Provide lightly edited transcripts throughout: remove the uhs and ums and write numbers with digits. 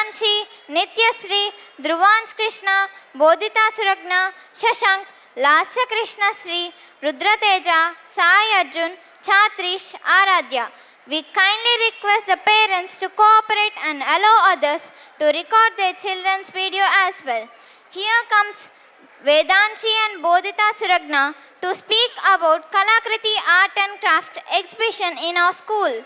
Vedanshi, Nityasri, Dhruvans Krishna, Bodhita Suragna, Shashank, Lasya Krishna Sri, Rudrateja, Sai Arjun, Chatrish, Aradhya. We kindly request the parents to cooperate and allow others to record their children's video as well. Here comes Vedanshi and Bodhita Suragna to speak about Kalakriti Art and Craft exhibition in our school.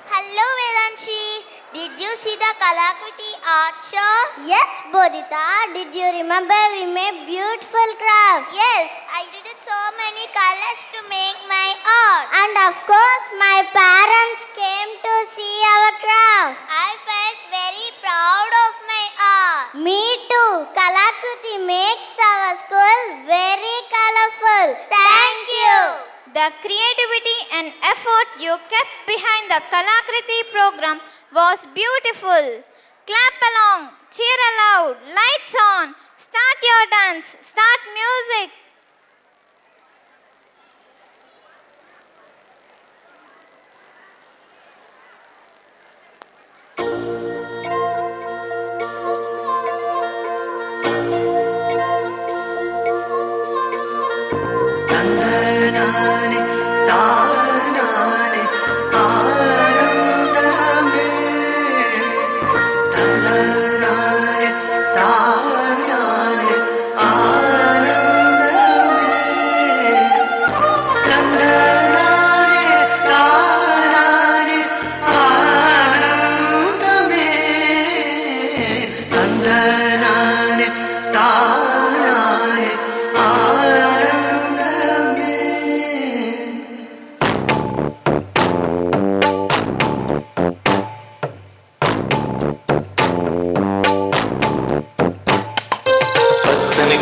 Hello Vedanshi, did you see the Kalakriti art show? Yes Bodhita, did you remember we made beautiful crafts? Yes, I did so many colors to make my art. And of course my parents came to see our crafts. I felt very proud of my art. Me too, Kalakriti makes our school very colorful. Thank you. The creativity and effort you kept behind the Kalakriti program was beautiful. Clap along, cheer aloud, lights on, start your dance, start music.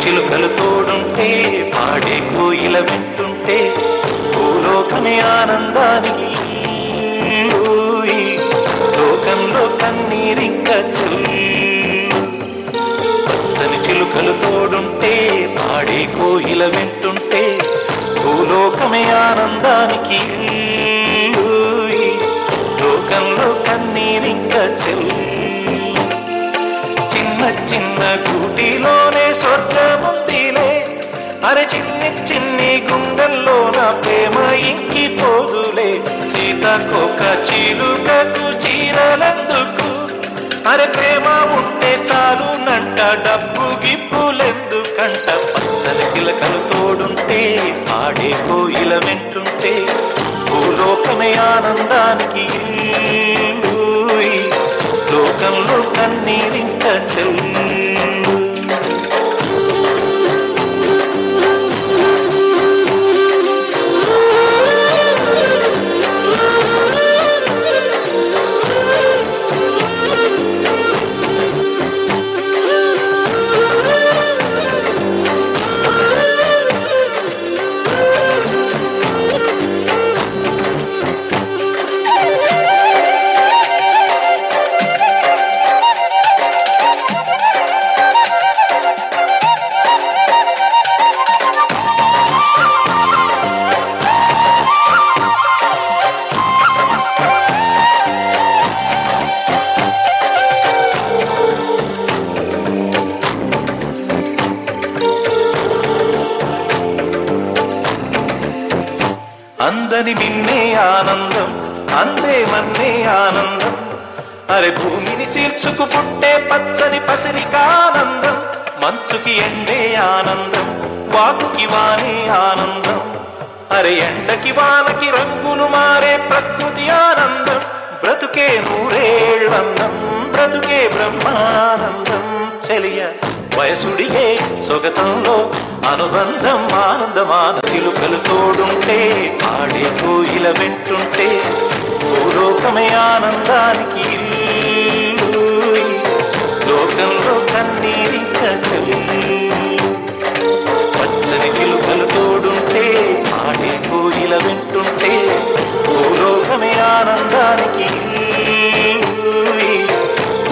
చిలుకలు తోడుంటే పాడే కోయిల వింటుంటే భూలోకమే ఆనందానికి లోకంలో కన్నీరింక పచ్చని చిలుకలు తోడుంటే పాడే కోయిల వింటుంటే భూలోకమే ఆనందానికి లోకంలో కన్నీరింక చిన్న చిన్న గూటిలోనే స్వర్గముందిలే అరే చిన్ని చిన్ని గుండెల్లోన ప్రేమ ఇంకిపోదులే సీతకొక చిలుకకు చీరలందుకు అరే ప్రేమ ఉంటే చాలునంట డబ్బు గిప్పులెందుకంట పచ్చని చిలకలు తోడుంటే పాడే కోయిల వింటుంటే భూలోకమే ఆనందానికి లోకంలో కన్నీరింక అందని నిన్నే ఆనందం అందే మన్నే ఆనందం అరే భూమిని చీల్చుకు పుట్టే పచ్చని పసిరికానందం మంచుకి ఎండే ఆనందం వాకుకి వానే ఆనందం అరే ఎండకి వానకి రంగులు మారే ప్రకృతి ఆనందం బ్రతుకే నూరేళ్ళందం బ్రతుకే బ్రహ్మానందం చెలియ వయసుడిగే సొగతంలో అనుబంధం ఆనందమాన చిలుకలు తోడుంటే ఆడే కోయిల వింటుంటే భూలోకమే ఆనందానికి లోకంలో కన్నీరింక పచ్చని చిలుకలు తోడుంటే ఆడే కోయిల వింటుంటే భూలోకమే ఆనందానికి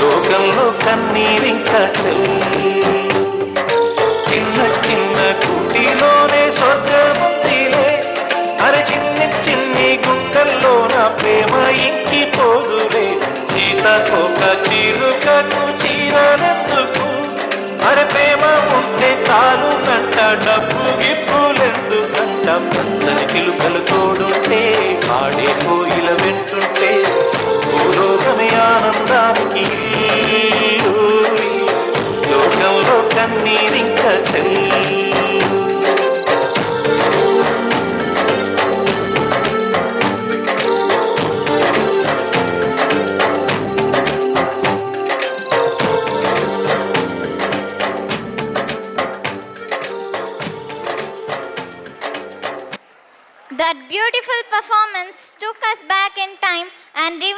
లోకంలో కన్నీరింక చిన్న చిన్న కుటీలోనే స్వర్గముందిలే అరే చిన్ని చిన్ని గుండెల్లోన ప్రేమ ఇంకిపోదులే సీతకొక చిలుకకు చీరలెందుకు మరి ప్రేమ ఉంటే చాలు కంట డబ్బు గిప్పులెందుకంట పచ్చని చిలుకలు తోడుంటే ఆడే కోయిల వెంటుంటే భూలోకమే ఆనందానికి లోకంలో కన్నీరింక చెల్లి That beautiful performance took us back in time and revived